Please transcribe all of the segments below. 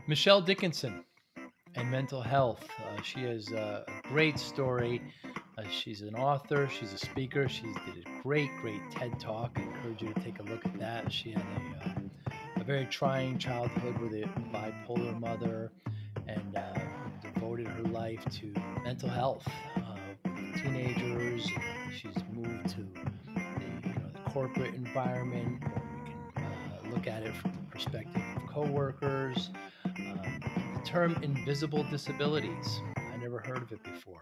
Michelle Dickinson and mental health. She has a great story. She's an author, she's a speaker, she did a great TED Talk. I encourage you to take a look at that. She had a very trying childhood with a bipolar mother and devoted her life to mental health with teenagers. She's moved to the corporate environment where we can look at it from the perspective of coworkers. The term invisible disabilities, I never heard of it before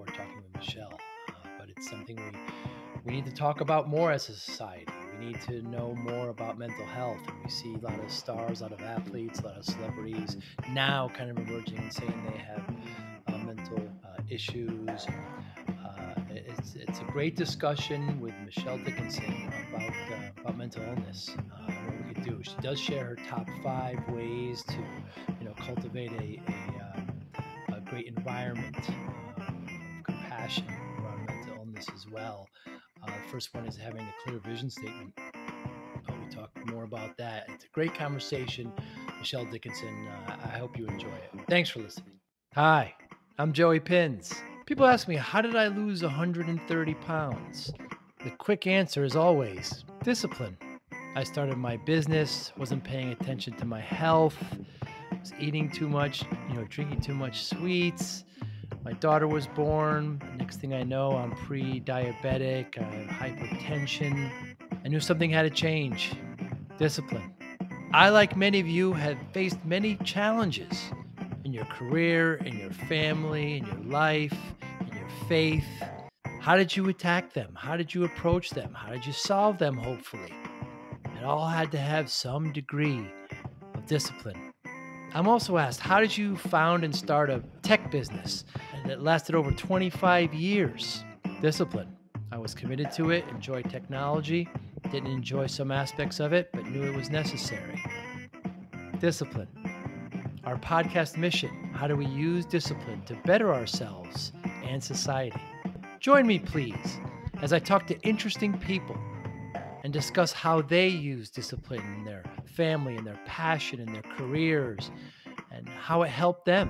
talking with Michelle, but it's something we need to talk about more as a society. We need to know more about mental health. And we see a lot of stars, a lot of athletes, a lot of celebrities now kind of emerging and saying they have mental issues. It's a great discussion with Michelle Dickinson about mental illness and what we could do. She does share her top 5 ways to cultivate a great environment of compassion around mental illness as well. The first one is having a clear vision statement. We talk more about that. It's a great conversation. Michelle Dickinson, I hope you enjoy it. Thanks for listening. Hi, I'm Joey Pinz. People ask me, how did I lose 130 pounds? The quick answer is always discipline. I started my business, wasn't paying attention to my health, was eating too much, drinking too much sweets. My daughter was born. Next thing I know, I'm pre-diabetic. I have hypertension. I knew something had to change. Discipline. I, like many of you, have faced many challenges in your career, in your family, in your life, in your faith. How did you attack them? How did you approach them? How did you solve them, hopefully? It all had to have some degree of discipline. I'm also asked, how did you found and start a tech business and it lasted over 25 years? Discipline. I was committed to it, enjoyed technology, didn't enjoy some aspects of it, but knew it was necessary. Discipline. Our podcast mission, how do we use discipline to better ourselves and society? Join me, please, as I talk to interesting people and discuss how they use discipline in their family and their passion and their careers and how it helped them.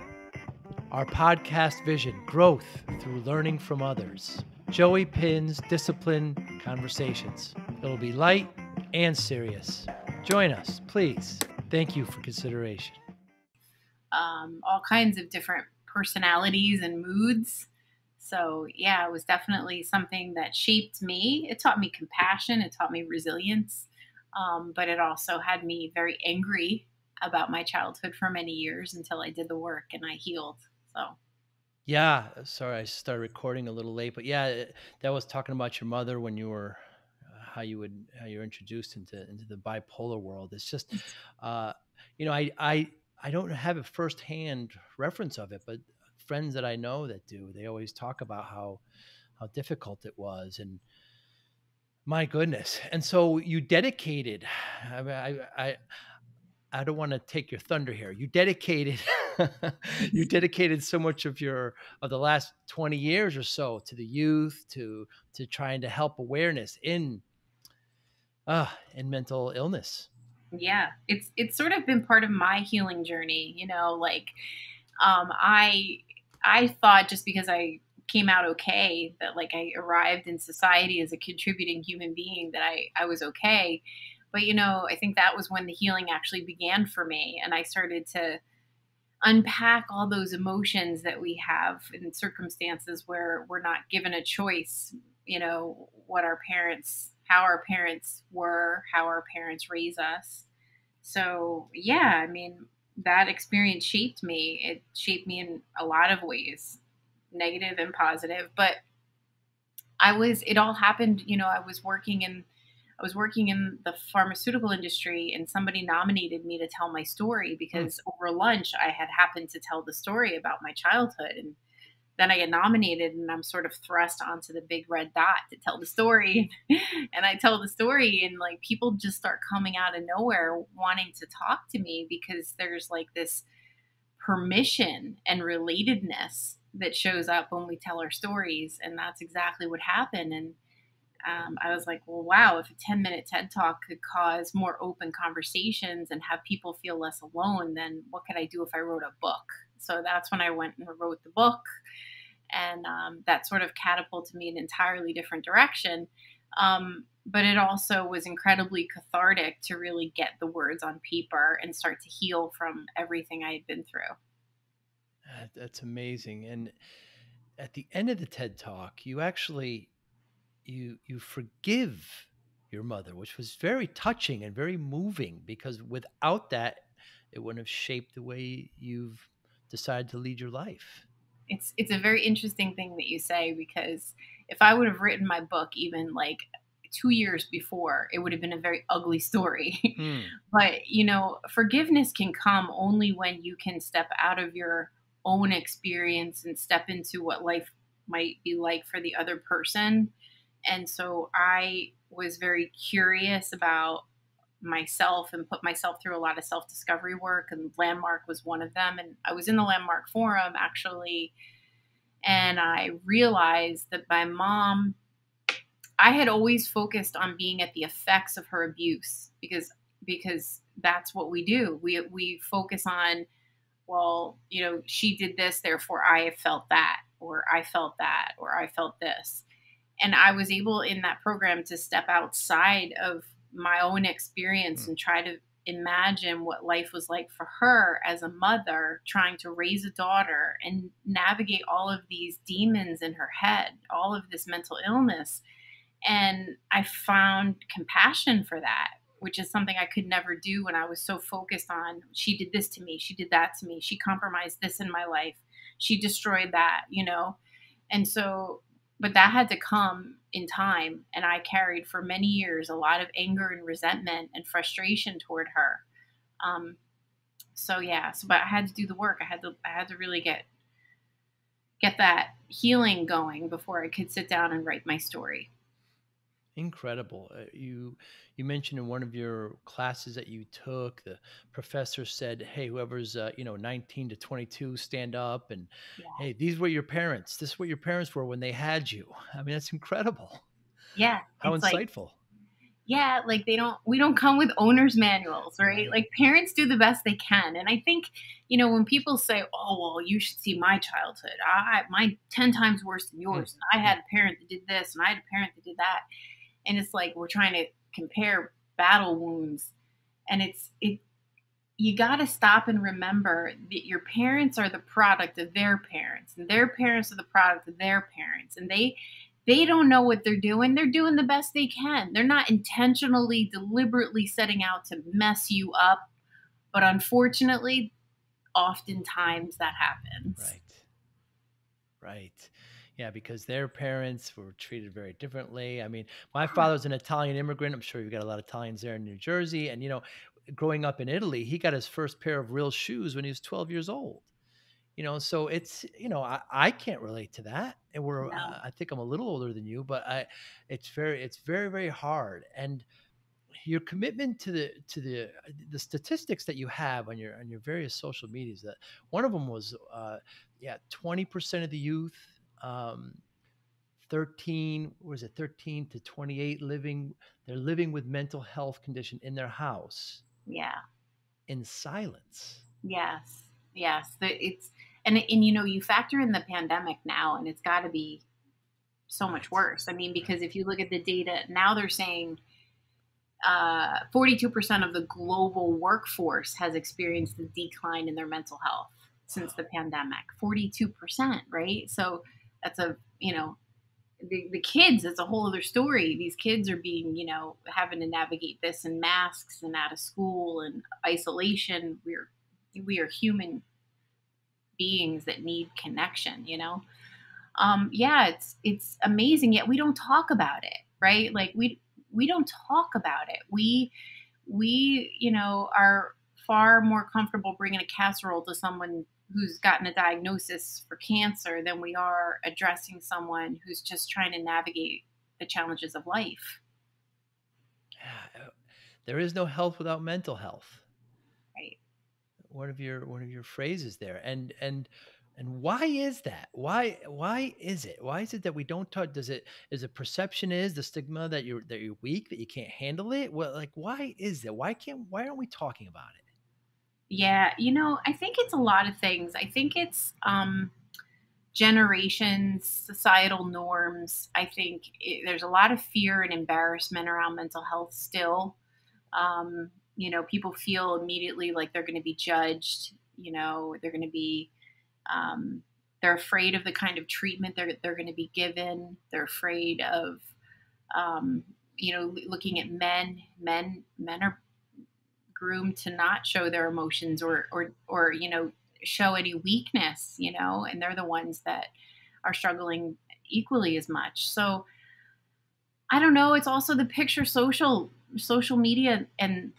Our podcast vision, growth through learning from others. Joey Pinz Discipline Conversations. It'll be light and serious. Join us, please. Thank you for consideration. All kinds of different personalities and moods. So, yeah, it was definitely something that shaped me. It taught me compassion, it taught me resilience, but it also had me very angry about my childhood for many years until I did the work and I healed. So, Yeah, sorry, I started recording a little late, but yeah, that was talking about your mother when you were how you were introduced into the bipolar world. It's just, uh, I don't have a firsthand reference of it, but friends that I know that do, they always talk about how difficult it was, and my goodness. And so you dedicated. I mean, I don't want to take your thunder here. You dedicated you dedicated so much of the last 20 years or so to the youth, to trying to help awareness in mental illness. yeah, it's sort of been part of my healing journey, like um I I thought just because I came out okay that like I arrived in society as a contributing human being that I was okay. But I think that was when the healing actually began for me and I started to unpack all those emotions that we have in circumstances where we're not given a choice, what our parents how our parents were, how our parents raise us. So, yeah, I mean, that experience shaped me. It shaped me in a lot of ways, negative and positive. But it all happened, I was working in the pharmaceutical industry and somebody nominated me to tell my story Hmm. because over lunch I had happened to tell the story about my childhood and then I get nominated and I'm sort of thrust onto the big red dot to tell the story. And I tell the story and like people just start coming out of nowhere wanting to talk to me because there's like this permission and relatedness that shows up when we tell our stories. And that's exactly what happened. And I was like, well, wow, if a 10-minute TED talk could cause more open conversations and have people feel less alone, then what could I do if I wrote a book? So that's when I went and wrote the book. And that sort of catapulted me in an entirely different direction. But it also was incredibly cathartic to really get the words on paper and start to heal from everything I had been through. That's amazing. And at the end of the TED Talk, you actually you forgive your mother, which was very touching and very moving because without that, it wouldn't have shaped the way you've decided to lead your life. It's a very interesting thing that you say, because if I would have written my book even like 2 years before, it would have been a very ugly story. Hmm. But forgiveness can come only when you can step out of your own experience and step into what life might be like for the other person. And so I was very curious about myself and put myself through a lot of self discovery work, and Landmark was one of them. And I was in the Landmark forum actually, and I realized that my mom, I had always focused on being at the effects of her abuse, because that's what we do. We focus on, well, she did this, therefore I felt that, or I felt that, or I felt this. And I was able in that program to step outside of my own experience Hmm. and try to imagine what life was like for her as a mother trying to raise a daughter and navigate all of these demons in her head, all of this mental illness. And I found compassion for that, which is something I could never do when I was so focused on, she did this to me, she did that to me, she compromised this in my life, she destroyed that. And so, but that had to come in time. And I carried for many years a lot of anger and resentment and frustration toward her. Um, so yeah, but I had to do the work. I had to really get that healing going before I could sit down and write my story. Incredible. You mentioned in one of your classes that you took, the professor said, "Hey, whoever's 19 to 22, stand up." And Yeah. hey, these were your parents. This is what your parents were when they had you. I mean, that's incredible. Yeah. How It's like, insightful. yeah, like we don't come with owner's manuals, right? Right. Like parents do the best they can. And I think, when people say, "Oh, well, you should see my childhood. Mine 10 times worse than Hmm. yours. And I Hmm. had a parent that did this and I had a parent that did that." And it's like we're trying to compare battle wounds. And it you got to stop and remember that your parents are the product of their parents, and their parents are the product of their parents, and they don't know what they're doing. They're doing the best they can. They're not intentionally deliberately setting out to mess you up, but unfortunately oftentimes that happens. Right. Right. Yeah, because their parents were treated very differently. I mean, my father's an Italian immigrant. I'm sure you've got a lot of Italians there in New Jersey. And, growing up in Italy, he got his first pair of real shoes when he was 12 years old. So it's, I can't relate to that. And No. I think I'm a little older than you, but it's very, very hard. And your commitment to the statistics that you have on your various social medias, that one of them was, yeah, 20% of the youth, um, 13, was it 13 to 28 they're living with mental health condition in their house Yeah. in silence. Yes. Yes. It's and you factor in the pandemic now, and it's got to be so much Right. worse. I mean, because Right. if you look at the data now, they're saying 42% of the global workforce has experienced a decline in their mental health since Wow. the pandemic. 42%, right? So that's the kids, it's a whole other story. These kids are being, having to navigate this in masks and out of school and isolation. We are human beings that need connection. Yeah, it's amazing, yet we don't talk about it, right? Like we don't talk about it. We are far more comfortable bringing a casserole to someone who's gotten a diagnosis for cancer than we are addressing someone who's just trying to navigate the challenges of life. Yeah, there is no health without mental health. Right. One of your phrases there. And And why is that? Why is it? Why is it that we don't talk? Is it perception is the stigma that you're weak, that you can't handle it? Well, like why is that? Why aren't we talking about it? Yeah, I think it's a lot of things. I think it's generations, societal norms. I think there's a lot of fear and embarrassment around mental health still. People feel immediately like they're going to be judged. They're going to be, um, they're afraid of the kind of treatment they're going to be given. They're afraid of, looking at men. Men are groomed to not show their emotions or show any weakness, and they're the ones that are struggling equally as much. So I don't know. It's also the picture social media and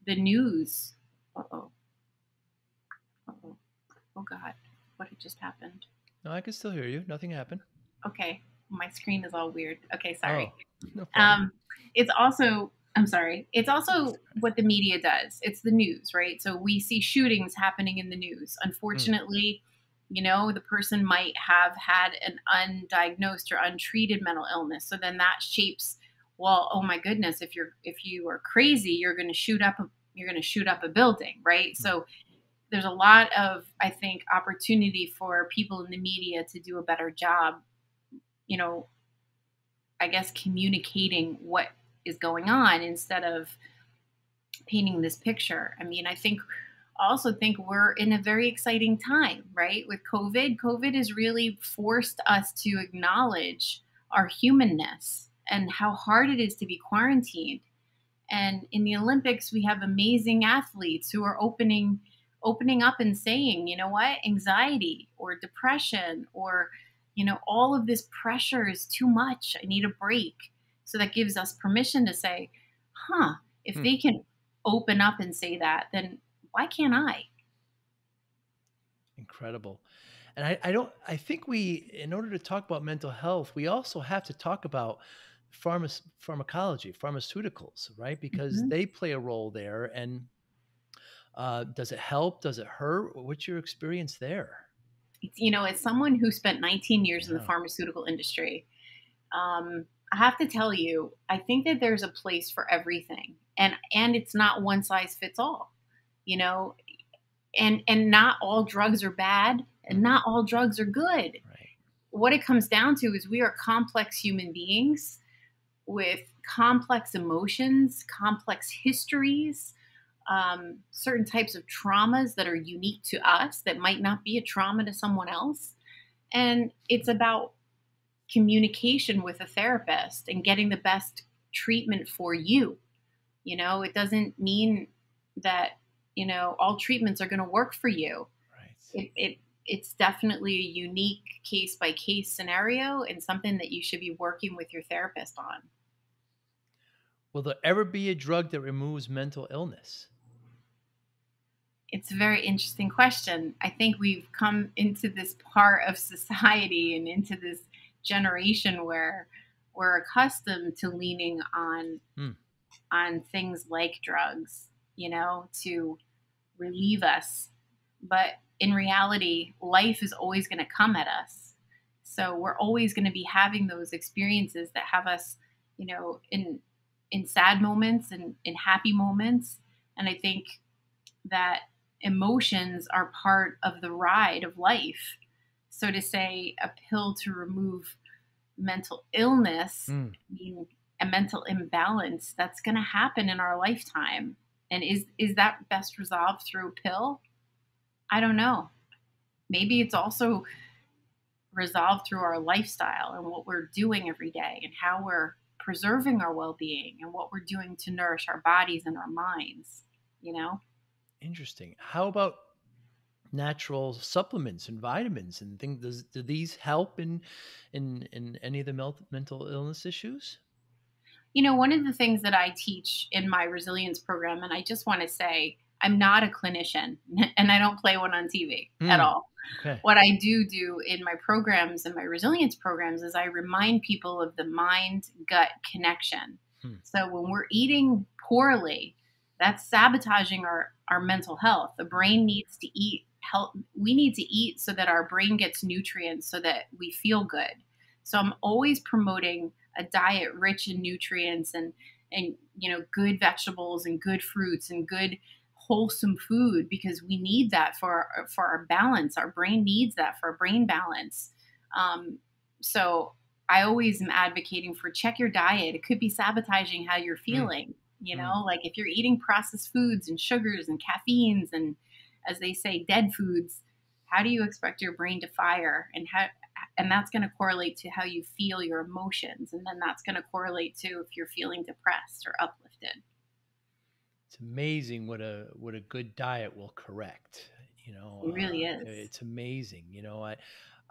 the news. Uh-oh. Uh-oh. Oh God. What had just happened? No, I can still hear you. Nothing happened. Okay. My screen is all weird. Okay, Oh, sorry. no problem. It's also, I'm sorry. It's also what the media does. It's the news, right? So we see shootings happening in the news. Mm, Unfortunately, the person might have had an undiagnosed or untreated mental illness. So then that shapes, well, oh my goodness, if you are crazy, you're going to shoot up a building, right? mm. So there's a lot of, I think, opportunity for people in the media to do a better job, you know, I guess communicating what is going on instead of painting this picture. I mean, I also think we're in a very exciting time, right? With COVID, COVID has really forced us to acknowledge our humanness and how hard it is to be quarantined. And in the Olympics, we have amazing athletes who are opening up and saying, you know what, anxiety or depression or all of this pressure is too much. I need a break. So that gives us permission to say, huh, if Hmm. they can open up and say that, then why can't I? Incredible. And I think in order to talk about mental health, we also have to talk about pharmacology, pharmaceuticals, right? Because Mhm. they play a role there. And does it help? Does it hurt? What's your experience there? As someone who spent 19 years in the Yeah. pharmaceutical industry, I have to tell you, I think that there's a place for everything, and it's not one size fits all. You know, and not all drugs are bad, and Mhm. not all drugs are good. Right. What it comes down to is we are complex human beings with complex emotions, complex histories, certain types of traumas that are unique to us that might not be a trauma to someone else. And it's about communication with a therapist and getting the best treatment for you. It doesn't mean that, all treatments are going to work for you. Right. It's definitely a unique case by case scenario and something that you should be working with your therapist on. Will there ever be a drug that removes mental illness? It's a very interesting question. I think we've come into this part of society and into this generation where we're accustomed to leaning Hmm. on things like drugs, to relieve us. But in reality, life is always going to come at us. So we're always going to be having those experiences that have us, in sad moments and in happy moments. And I think that emotions are part of the ride of life. So to say a pill to remove mental illness, Hmm. I mean, a mental imbalance that's going to happen in our lifetime. And is that best resolved through a pill? I don't know. Maybe it's also resolved through our lifestyle and what we're doing every day and how we're preserving our well-being and what we're doing to nourish our bodies and our minds, you know? Interesting. How about natural supplements and vitamins and things? Do these help in any of the mental illness issues? One of the things that I teach in my resilience program, and I just want to say, I'm not a clinician and I don't play one on TV at Hmm. all. Okay. What I do in my programs and my resilience programs is I remind people of the mind gut connection. Hmm. So when we're eating poorly, that's sabotaging our mental health. The brain needs to eat we need to eat so that our brain gets nutrients so that we feel good. So I'm always promoting a diet rich in nutrients and good vegetables and good fruits and good wholesome food, because we need that for our balance. Our brain needs that for brain balance. So I always am advocating for check your diet. It could be sabotaging how you're Mm, feeling. mm. Like if you're eating processed foods and sugars and caffeines and, as they say, dead foods, how do you expect your brain to fire? And that's going to correlate to how you feel your emotions. And then that's going to correlate to if you're feeling depressed or uplifted. It's amazing what a good diet will correct. It really is. It's amazing.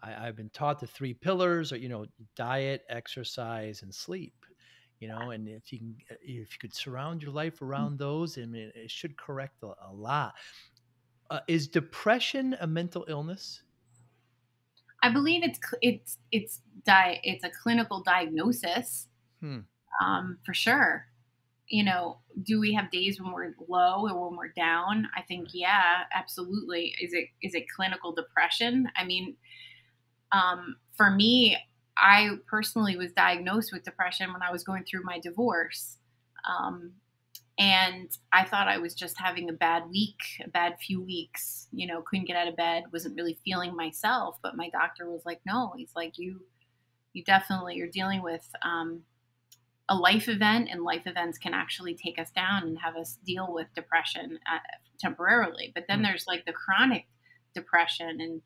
I've been taught the three pillars, or diet, exercise, and sleep. And if you could surround your life around those, I mean, it should correct a lot. Is depression a mental illness? I believe it's a clinical diagnosis, Hmm. for sure. Do we have days when we're low or when we're down? I think, Right. yeah, absolutely. Is it clinical depression? I mean, for me, I personally was diagnosed with depression when I was going through my divorce. Um, and I thought I was just having a bad week, a bad few weeks, couldn't get out of bed, wasn't really feeling myself. But my doctor was like, no, he's like, you definitely, you're dealing with, a life event, and life events can actually take us down and have us deal with depression temporarily. But then Hmm. there's like the chronic depression and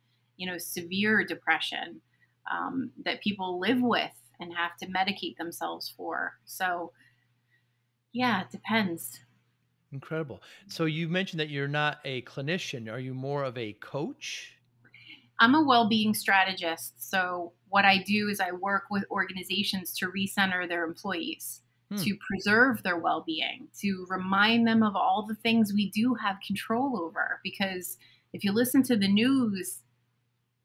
severe depression, that people live with and have to medicate themselves for. So yeah, it depends. Incredible. So you mentioned that you're not a clinician. Are you more of a coach? I'm a well-being strategist. So what I do is I work with organizations to recenter their employees, Hmm. to preserve their well-being, to remind them of all the things we do have control over. Because if you listen to the news,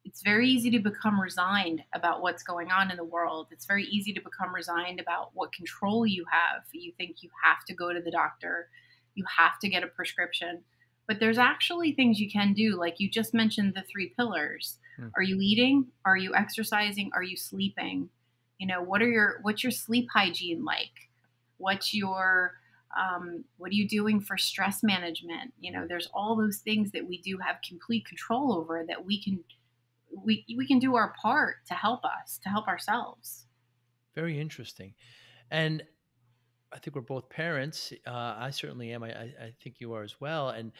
it's very easy to become resigned about what's going on in the world. It's very easy to become resigned about what control you have. You think you have to go to the doctor, you have to get a prescription. But there's actually things you can do. Like you just mentioned, the three pillars. Hmm. Are you eating? Are you exercising? Are you sleeping? What's your sleep hygiene like? What are you doing for stress management? There's all those things that we do have complete control over, that we can do our part to help us, to help ourselves. Very interesting. And I think we're both parents. I certainly am. I think you are as well. And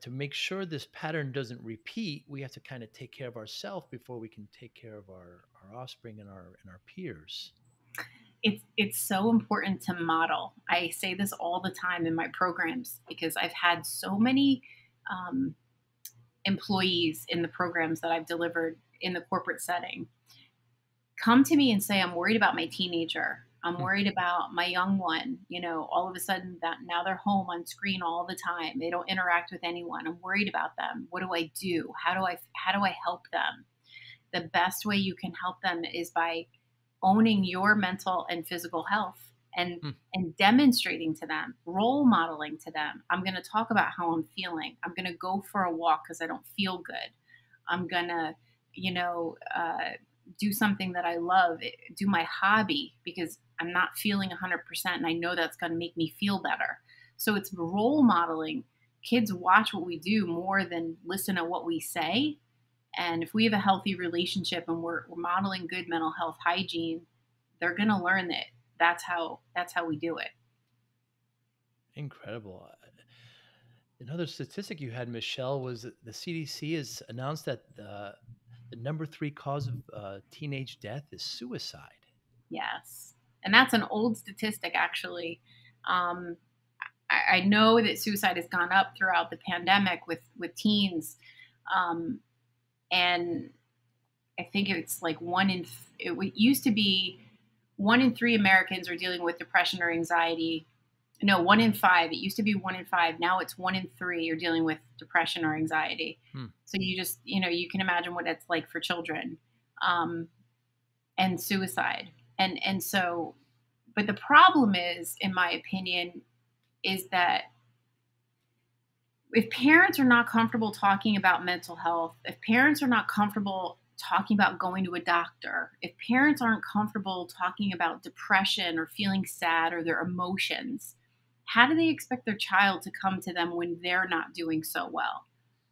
to make sure this pattern doesn't repeat, we have to kind of take care of ourselves before we can take care of our offspring and our peers. It's so important to model. I say this all the time in my programs because I've had so many, um, employees in the programs that I've delivered in the corporate setting come to me and say, I'm worried about my teenager. I'm Hmm. worried about my young one. All of a sudden that now they're home on screen all the time. They don't interact with anyone. I'm worried about them. What do I do? How do I help them? The best way you can help them is by owning your mental and physical health, and Hmm. demonstrating to them, role modeling to them. I'm going to talk about how I'm feeling. I'm going to go for a walk because I don't feel good. I'm going to, you know, uh, do something that I love, do my hobby because I'm not feeling 100% and I know that's going to make me feel better. So it's role modeling. Kids watch what we do more than listen to what we say. And if we have a healthy relationship and we're modeling good mental health hygiene, they're going to learn that that's how we do it. Incredible. Another statistic you had, Michelle, was that the CDC has announced that the number three cause of teenage death is suicide. Yes. And that's an old statistic, actually. Um, I know that suicide has gone up throughout the pandemic with teens. Um, and I think it's like it used to be 1 in 3 Americans are dealing with depression or anxiety. No, 1 in 5. It used to be 1 in 5. Now it's 1 in 3 are dealing with depression or anxiety. Hmm. So you can imagine what it's like for children, um, and suicide. And so, but the problem is, in my opinion, is that if parents are not comfortable talking about mental health, if parents are not comfortable talking about going to a doctor, if parents aren't comfortable talking about depression or feeling sad or their emotions, how do they expect their child to come to them when they're not doing so well?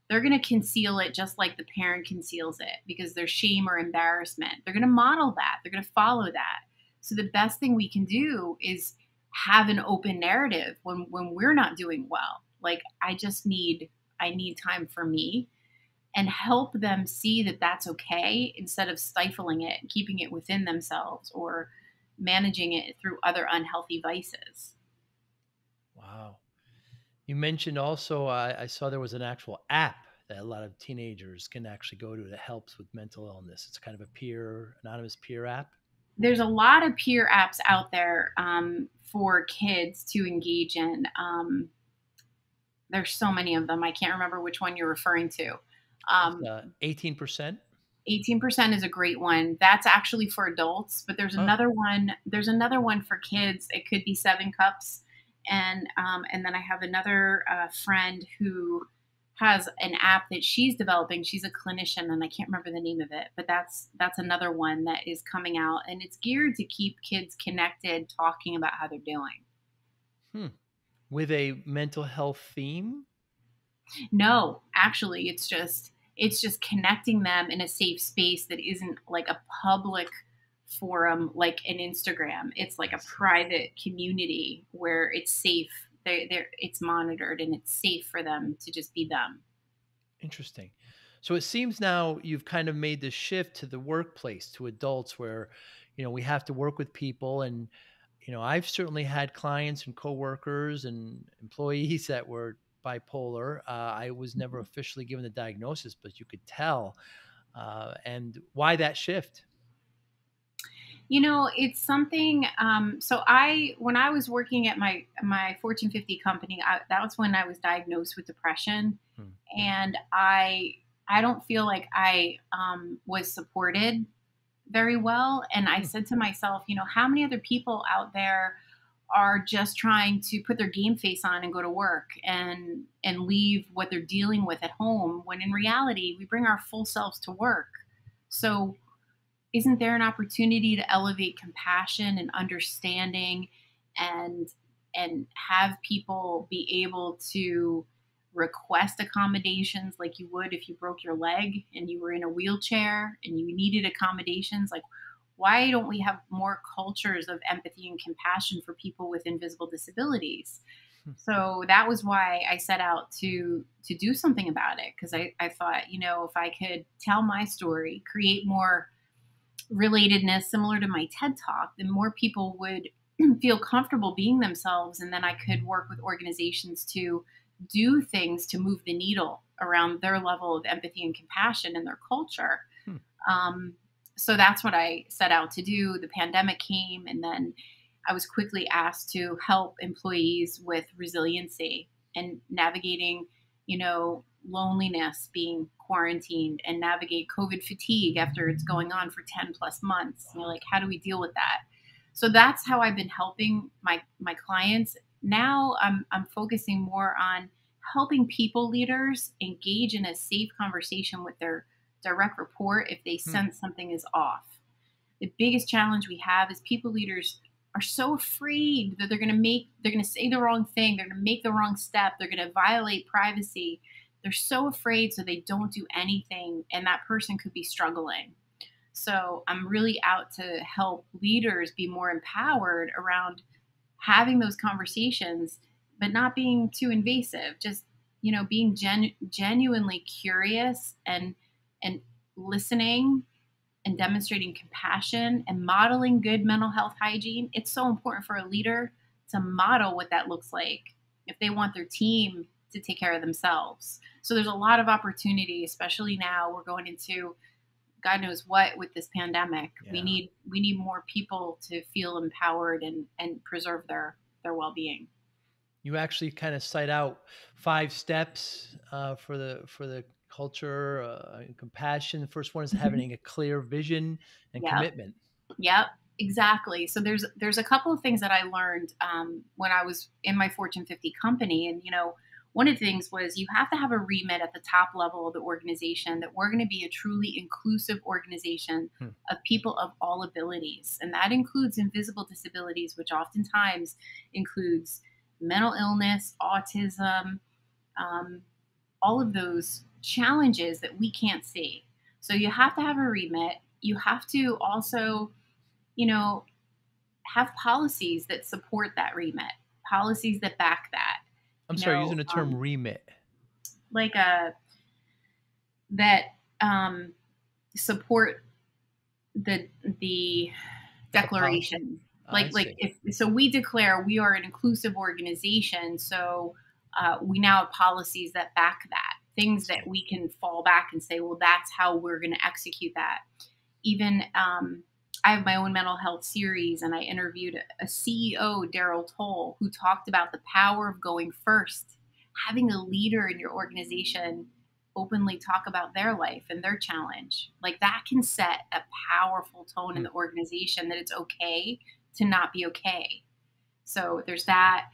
They're going to conceal it just like the parent conceals it because there's shame or embarrassment. They're going to model that, they're going to follow that. So the best thing we can do is have an open narrative when we're not doing well. Like I need time for me, and help them see that that's okay instead of stifling it and keeping it within themselves or managing it through other unhealthy vices. Wow. You mentioned also, I saw there was an actual app that a lot of teenagers can actually go to that helps with mental illness. It's kind of a anonymous peer app. There's a lot of peer apps out there for kids to engage in. There's so many of them. I can't remember which one you're referring to. It's Um, 18%. 18% is a great one. That's actually for adults, but there's Oh, another one. There's another one for kids. It could be 7 cups, and then I have another friend who has an app that she's developing. She's a clinician, and I can't remember the name of it, but that's another one that is coming out, and it's geared to keep kids connected, talking about how they're doing. hmm. With a mental health theme? No, actually, it's just connecting them in a safe space that isn't like a public forum like an Instagram. It's like I a see. private community where it's safe. It's monitored and it's safe for them to just be them. Interesting. So it seems now you've kind of made the shift to the workplace, to adults where, we have to work with people. And, I've certainly had clients and coworkers and employees that were bipolar. I was never officially given the diagnosis, but you could tell. And why that shift? It's something. When I was working at my Fortune 50 company, that was when I was diagnosed with depression, Hmm. and I don't feel like I was supported very well. And I Hmm. said to myself, how many other people out there are just trying to put their game face on and go to work and leave what they're dealing with at home when in reality we bring our full selves to work. So isn't there an opportunity to elevate compassion and understanding and have people be able to request accommodations like you would if you broke your leg and you were in a wheelchair and you needed accommodations? Like, why don't we have more cultures of empathy and compassion for people with invisible disabilities? Hmm. So that was why I set out to do something about it, because I thought, if I could tell my story, create more relatedness similar to my TED talk, then more people would feel comfortable being themselves. And then I could work with organizations to do things to move the needle around their level of empathy and compassion in their culture. Hmm. Um, so that's what I set out to do. The pandemic came, and then I was quickly asked to help employees with resiliency and navigating, loneliness, being quarantined, and navigate COVID fatigue after it's going on for 10 plus months. Wow. Like, how do we deal with that? So that's how I've been helping my clients. Now I'm focusing more on helping people leaders engage in a safe conversation with their direct report if they Hmm. sense something is off. The biggest challenge we have is people leaders are so afraid that they're going to say the wrong thing, they're going to make the wrong step, they're going to violate privacy. They're so afraid, so they don't do anything, and that person could be struggling. So I'm really out to help leaders be more empowered around having those conversations, but not being too invasive. Just being genuinely curious and listening and demonstrating compassion and modeling good mental health hygiene. It's so important for a leader to model what that looks like if they want their team to take care of themselves. So there's a lot of opportunity, especially now we're going into God knows what with this pandemic. We Yeah. need we need more people to feel empowered and preserve their well-being. You actually kind of cite out 5 steps for the culture and compassion. The first one is Mhm. having a clear vision and Yep. commitment. Yep, exactly. So there's a couple of things that I learned when I was in my Fortune 50 company, and one of the things was you have to have a remit at the top level of the organization that we're going to be a truly inclusive organization Hmm. of people of all abilities. And that includes invisible disabilities, which oftentimes includes mental illness, autism, um, all of those challenges that we can't see. So you have to have a remit. You have to also, you know, have policies that support that remit, policies that back that, I'm you sorry, know, using the term remit. like a that support the The policy. declaration. I Like see. if so, we declare we are an inclusive organization. So we now have policies that back that, I things that see. we can fall back and say, well, that's how we're going to execute that. Even I have my own mental health series, and I interviewed a CEO, Daryl Toll, who talked about the power of going first, having a leader in your organization openly talk about their life and their challenge. Like that can set a powerful tone in Hmm. the organization that it's okay to not be okay. So there's that.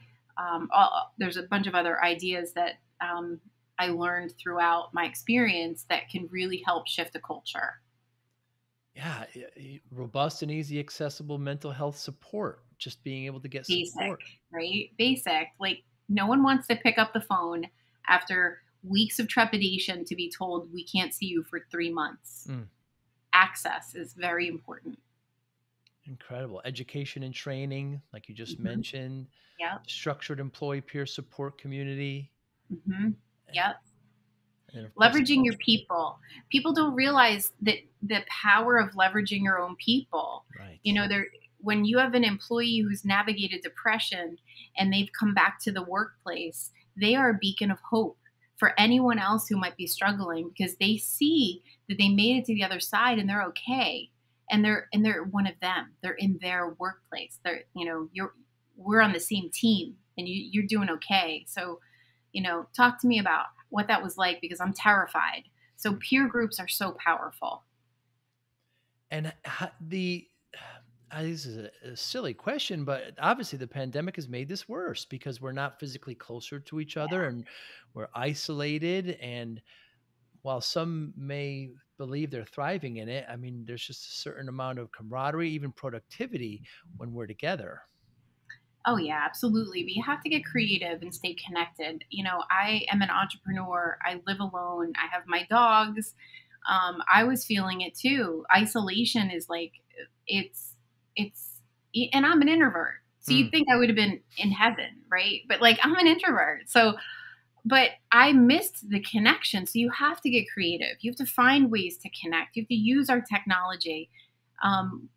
There's a bunch of other ideas that I learned throughout my experience that can really help shift a culture. Yeah, robust and easy accessible mental health support. Just being able to get Basic, support. right? Basic. Like no one wants to pick up the phone after weeks of trepidation to be told we can't see you for 3 months. Mm, Access is very important. incredible. Education and training, like you just Hmm. mentioned, Yep. structured employee peer support community, Hmm. and, Yep. and then of course the Leveraging your culture. people. People don't realize that the power of leveraging your own people. You Right. know, there when you have an employee who's navigated depression and they've come back to the workplace, they are a beacon of hope for anyone else who might be struggling because they see that they made it to the other side and they're okay. And they're one of them. They're in their workplace. They're, we're on the same team and you're doing okay. So talk to me about what that was like because I'm terrified. So peer groups are so powerful. And this is a silly question, but obviously the pandemic has made this worse because we're not physically closer to each other and we're isolated. And while some may believe they're thriving in it, I mean, there's just a certain amount of camaraderie, even productivity when we're together. Oh yeah, absolutely. But you have to get creative and stay connected. I am an entrepreneur. I live alone. I have my dogs. I was feeling it too. Isolation is like it's and I'm an introvert. So Hmm. you'd think I would have been in heaven, right? But like I'm an introvert. So but I missed the connection. So you have to get creative. You have to find ways to connect. You have to use our technology.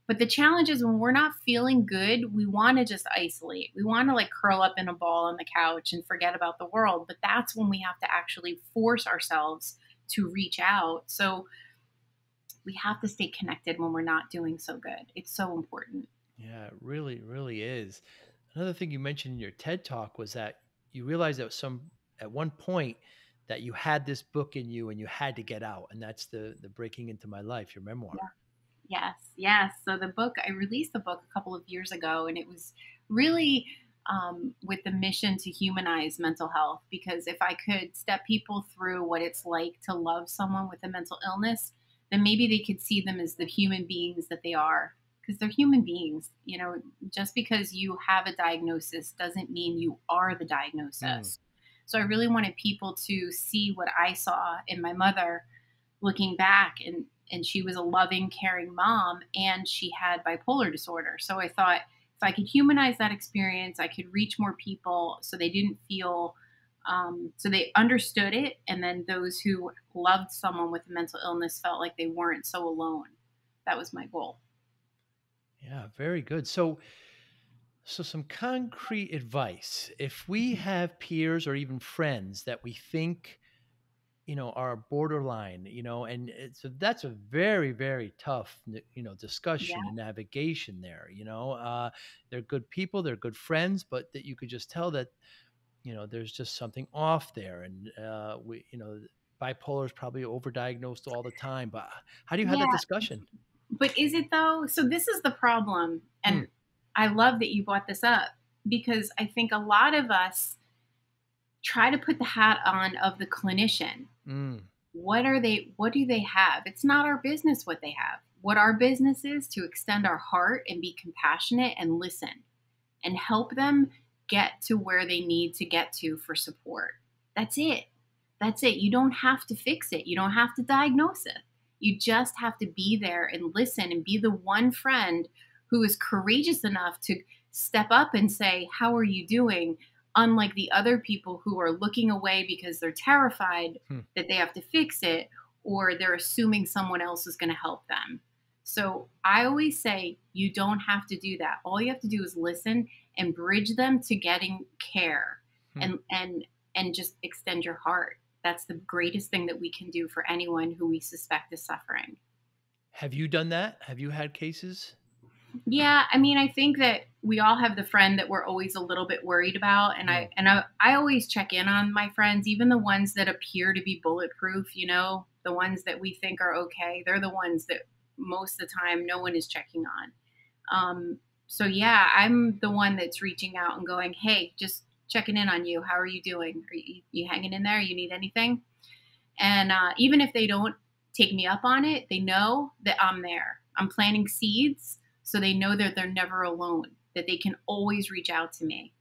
But the challenge is when we're not feeling good, we want to just isolate. We want to like curl up in a ball on the couch and forget about the world. But that's when we have to actually force ourselves to reach out. So we have to stay connected when we're not doing so good. It's so important. Yeah, it really, really is. Another thing you mentioned in your TED talk was that you realized at one point that you had this book in you and you had to get out, and that's the Breaking Into My Life, your memoir. Yes, yes. So I released the book a couple of years ago, and it was really with the mission to humanize mental health. Because if I could step people through what it's like to love someone with a mental illness, then maybe they could see them as the human beings that they are. Because they're human beings. Just because you have a diagnosis doesn't mean you are the Mm, diagnosis. So I really wanted people to see what I saw in my mother looking back, and she was a loving, caring mom, and she had bipolar disorder. So I thought if I could humanize that experience, I could reach more people so they didn't feel so they understood it, and then those who loved someone with a mental illness felt like they weren't so alone. That was my goal. yeah, very good. So some concrete advice. If we Mhm. have peers or even friends that we think, are borderline, and that's a very, very tough, Yeah. discussion and navigation there. They're good people, they're good friends, but that you could just tell that, there's just something off there. And bipolar is probably overdiagnosed all the time. But how do you have Yeah. that discussion? But is it though? So this is the problem. Hmm. And I love that you brought this up because I think a lot of us try to put the hat on of the clinician. Mm. What do they have? It's not our business what they have. What our business is to extend our heart and be compassionate and listen and help them get to where they need to get to for support. That's it. That's it. You don't have to fix it. You don't have to diagnose it. You just have to be there and listen and be the one friend who is courageous enough to step up and say, "How are you doing?" Unlike the other people who are looking away because they're terrified Hmm. that they have to fix it, or they're assuming someone else is going to help them. So I always say you don't have to do that. All you have to do is listen and bridge them to getting care, Hmm. and just extend your heart. That's the greatest thing that we can do for anyone who we suspect is suffering. Have you done that? Have you had cases? Yeah, I mean, I think that we all have the friend that we're always a little bit worried about, and Mm. I always check in on my friends, even the ones that appear to be bulletproof. The ones that we think are okay. They're the ones that most of the time no one is checking on. So yeah, I'm the one that's reaching out and going, "Hey, just checking in on you. How are you doing? Are you hanging in there? You need anything?" And even if they don't take me up on it, they know that I'm there. I'm planting seeds so they know that they're never alone, that they can always reach out to me.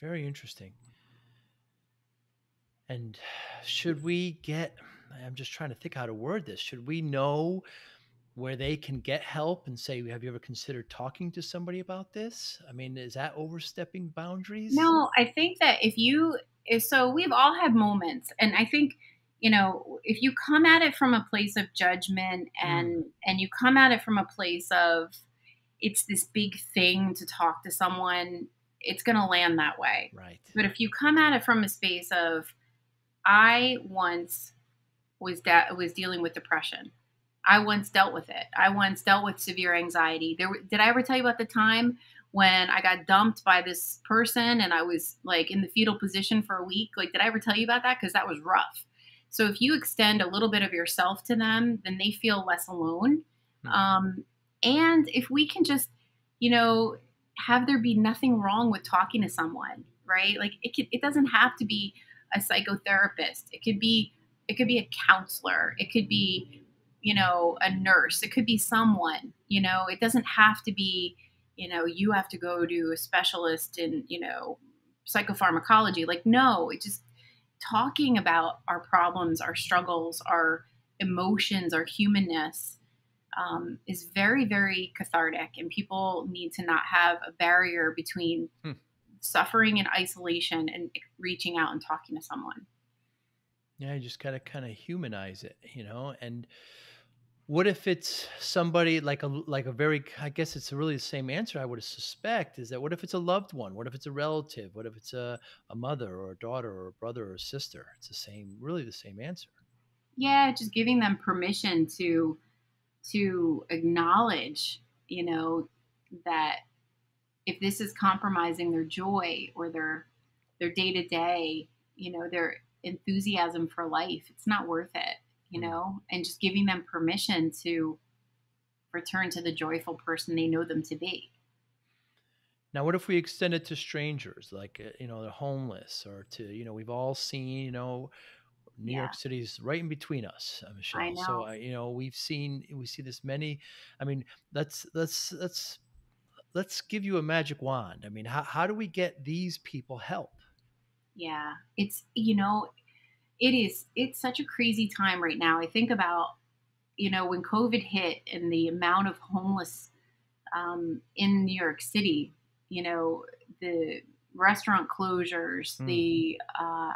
Very interesting. And should we get, I'm just trying to think how to word this. Should we know where they can get help and say, have you ever considered talking to somebody about this? I mean, is that overstepping boundaries? No, I think that so we've all had moments, and I think if you come at it from a place of judgment Mm. and you come at it from a place of it's this big thing to talk to someone, it's going to land that way. Right. But if you come at it from a space of I once was dealing with depression. I once dealt with it. I once dealt with severe anxiety. Did I ever tell you about the time when I got dumped by this person and I was like in the fetal position for a week? Like, did I ever tell you about that? Because that was rough. So if you extend a little bit of yourself to them, then they feel less alone. Hmm. And if we can just, you know, have there be nothing wrong with talking to someone, right? Like it doesn't have to be a psychotherapist. It could be a counselor. It could be, a nurse. It could be someone. It doesn't have to be, you have to go to a specialist in, psychopharmacology. Like, no, it just talking about our problems, our struggles, our emotions, our humanness is very, very cathartic. And people need to not have a barrier between Hmm. suffering and isolation and reaching out and talking to someone. Yeah, you just gotta kind of humanize it, and what if it's somebody like a very, I guess it's really the same answer I would suspect, is that what if it's a loved one? What if it's a relative? What if it's a mother or a daughter or a brother or a sister? It's the same, really the same answer. Yeah, just giving them permission to acknowledge, that if this is compromising their joy or their day to day, their enthusiasm for life, it's not worth it, Mm. and just giving them permission to return to the joyful person they know them to be. Now, what if we extend it to strangers, like, the homeless, or to, we've all seen, New York Yeah, City's right in between us, I Michelle. So, know. we see this many. I mean, let's give you a magic wand. I mean, how do we get these people help? Yeah, it's such a crazy time right now. I think about, when COVID hit and the amount of homeless in New York City, the restaurant closures, Mm.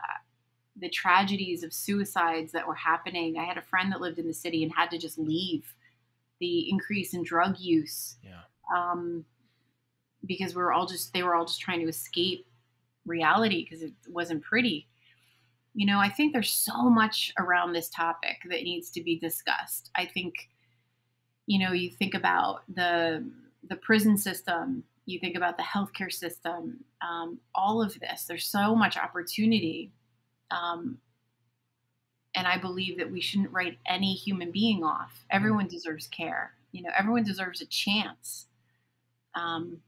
the tragedies of suicides that were happening. I had a friend that lived in the city and had to just leave. The increase in drug use, Yeah. um, because they were all just trying to escape reality because it wasn't pretty. I think there's so much around this topic that needs to be discussed. I think, you think about the prison system, you think about the healthcare system, all of this. There's so much opportunity, um, and I believe that we shouldn't write any human being off. Mm. Everyone deserves care. Everyone deserves a chance, um,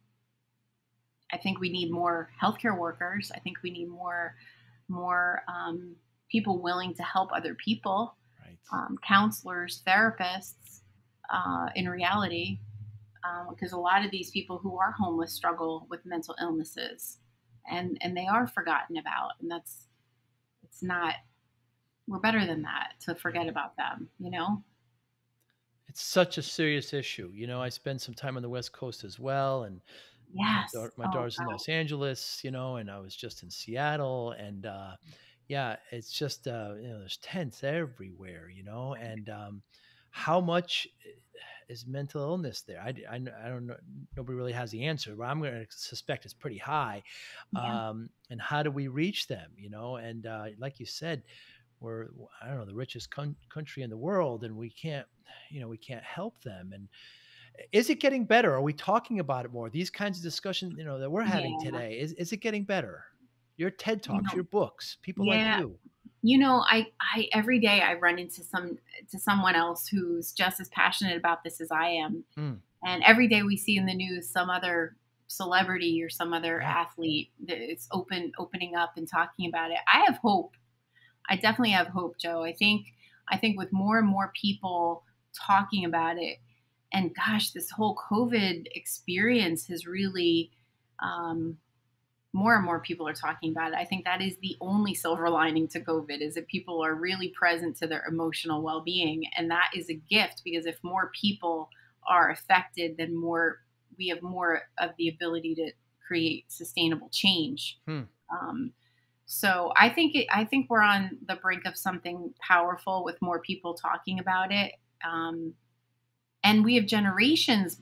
I think we need more healthcare workers. I think we need more people willing to help other people, Right. counselors, therapists. In reality, because a lot of these people who are homeless struggle with mental illnesses, and they are forgotten about, and that's it's not. We're better than that to forget about them. You know? It's such a serious issue. I spent some time on the West Coast as well, and Yes. my Oh daughter's in God. Los Angeles, and I was just in Seattle, and yeah, it's just there's tents everywhere, and how much is mental illness there? I don't know. Nobody really has the answer, but I'm going to suspect it's pretty high. Yeah. And how do we reach them? And like you said, we're, I don't know, the richest country in the world, and we can't help them. And is it getting better? Are we talking about it more? These kinds of discussions, that we're having Yeah. today, is it getting better? Your TED You Talks, know. your books, people like Yeah. you. I every day I run into someone else who's just as passionate about this as I am. Mm, And every day we see in the news some other celebrity or some other yeah. athlete that is opening up and talking about it. I have hope. I definitely have hope, Joe. I think with more and more people talking about it, and gosh, this whole COVID experience has really um, more and more people are talking about it. I think that is the only silver lining to COVID, is that people are really present to their emotional well-being, and that is a gift, because if more people are affected, then we have more of the ability to create sustainable change. Hmm. Um, so I think we're on the brink of something powerful with more people talking about it, um, and we have generations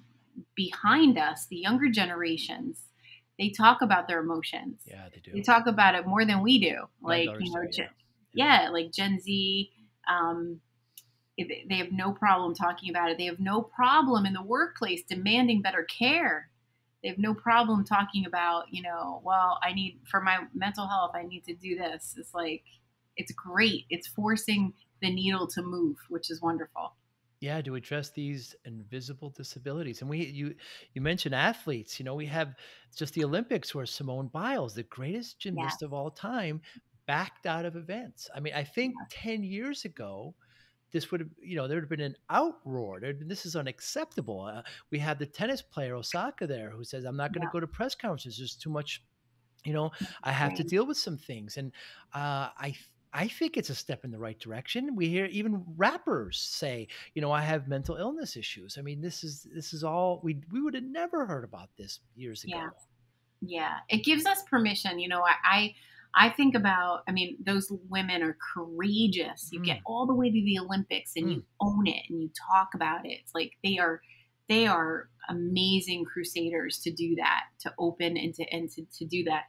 behind us, the younger generations. They talk about their emotions. Yeah, they They do. talk about it more than we do. My Like, daughters do. Yeah. Yeah. yeah, like Gen Z. Um, they have no problem talking about it. They have no problem in the workplace demanding better care. They have no problem talking about, well, I need, for my mental health, I need to do this. It's like, it's great. It's forcing the needle to move, which is wonderful. Yeah, to address these invisible disabilities. And you mentioned athletes. We have just the Olympics where Simone Biles, the greatest Yes. gymnast of all time, backed out of events. I mean, I think Yes. 10 years ago, this would have, there would have been an outroar. This is unacceptable. We had the tennis player Osaka there who says, "I'm not going to Yeah. go to press conferences. There's too much, you know, I have to Right. deal with some things." And I think it's a step in the right direction. We hear even rappers say, "I have mental illness issues." I mean, this is all we would have never heard about this years Yeah. ago. Yeah, it gives us permission. I think about. I mean, those women are courageous. You get Mm, all the way to the Olympics and mm. you own it and you talk about it. It's like they are amazing crusaders to do that, to open and to do that.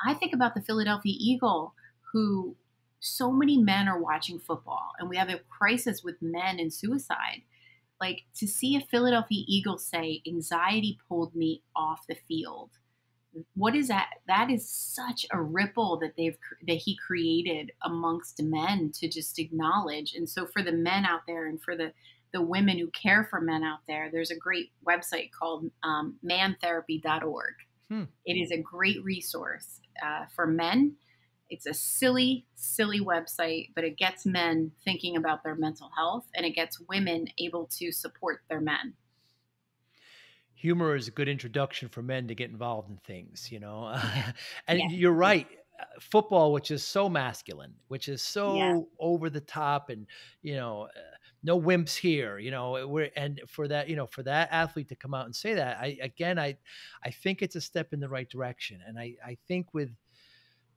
I think about the Philadelphia Eagle, who so many men are watching football, and we have a crisis with men and suicide. Like, to see a Philadelphia Eagle say, "Anxiety pulled me off the field." What is that? That is such a ripple that he created amongst men to just acknowledge. And so for the men out there, and for the women who care for men out there, there's a great website called mantherapy.org. Hmm. It is a great resource for men. It's a silly, silly website, but it gets men thinking about their mental health, and it gets women able to support their men. Humor is a good introduction for men to get involved in things. Yeah, And you're right. Football, which is so masculine, which is yeah, so over the top, and you know, uh, no wimps here. And for that athlete to come out and say that, I think it's a step in the right direction, and I think with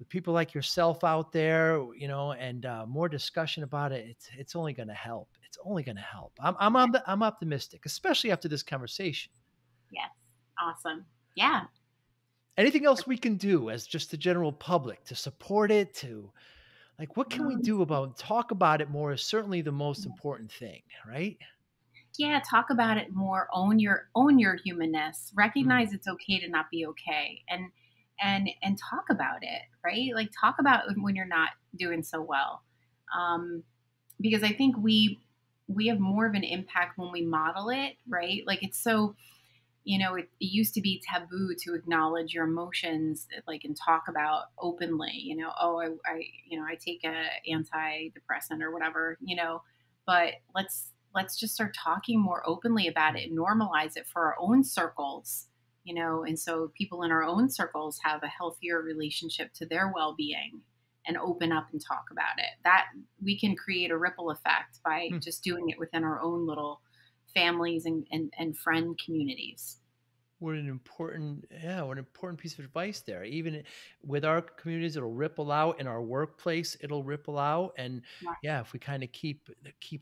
people like yourself out there, and more discussion about it, it's only going to help. It's only going to help. yeah, I'm optimistic, especially after this conversation. yes. Awesome. Yeah. Anything else we can do as just the general public to support it, to like, what can we Um, do about talk about it more is certainly the most important thing, right? yeah, talk about it more. Own your humanness. Mm, Recognize it's okay to not be okay, and talk about it. Right, like, talk about when you're not doing so well, um, because I think we have more of an impact when we model it. Right, like, it's so. it used to be taboo to acknowledge your emotions, like, and talk about openly, oh, I take a antidepressant or whatever, but let's just start talking more openly about it and normalize it for our own circles, and so people in our own circles have a healthier relationship to their well-being and open up and talk about it. That we can create a ripple effect by Hmm. just doing it within our own little families and friend communities. What an important piece of advice there. Even with our communities, it'll ripple out. In our workplace, it'll ripple out. And Right. yeah, if we kind of keep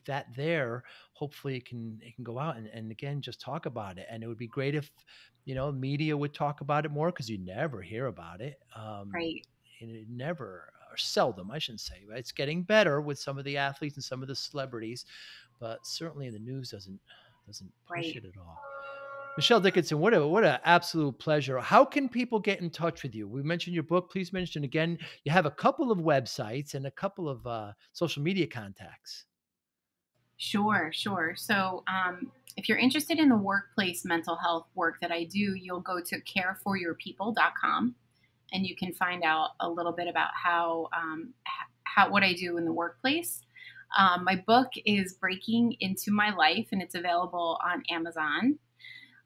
that there, hopefully it can go out and again just talk about it. And it would be great if media would talk about it more because you never hear about it. Right. And it never or seldom, I shouldn't say, but it's getting better with some of the athletes and some of the celebrities, but certainly the news doesn't push Right. it at all. Michelle Dickinson, what a absolute pleasure. How can people get in touch with you? We mentioned your book. Please mention again. You have a couple of websites and a couple of social media contacts. Sure, sure. So, if you're interested in the workplace mental health work that I do, you'll go to careforyourpeople.com, and you can find out a little bit about how what I do in the workplace. My book is Breaking Into My Life, and it's available on Amazon.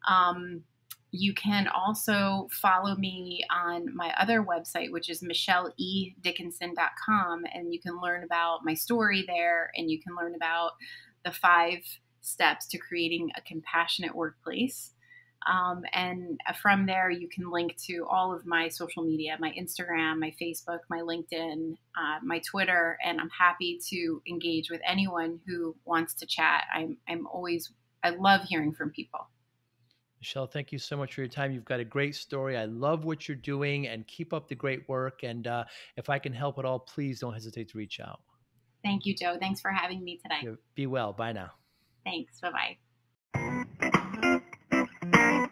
Um, you can also follow me on my other website, which is michelledickinson.com, and you can learn about my story there, and you can learn about the 5 steps to creating a compassionate workplace. And from there, you can link to all of my social media, my Instagram, my Facebook, my LinkedIn, my Twitter, and I'm happy to engage with anyone who wants to chat. I love hearing from people. Michelle, thank you so much for your time. You've got a great story. I love what you're doing and keep up the great work. And if I can help at all, please don't hesitate to reach out. Thank you, Joe. Thanks for having me today. Be well. Bye now. Thanks. Bye bye.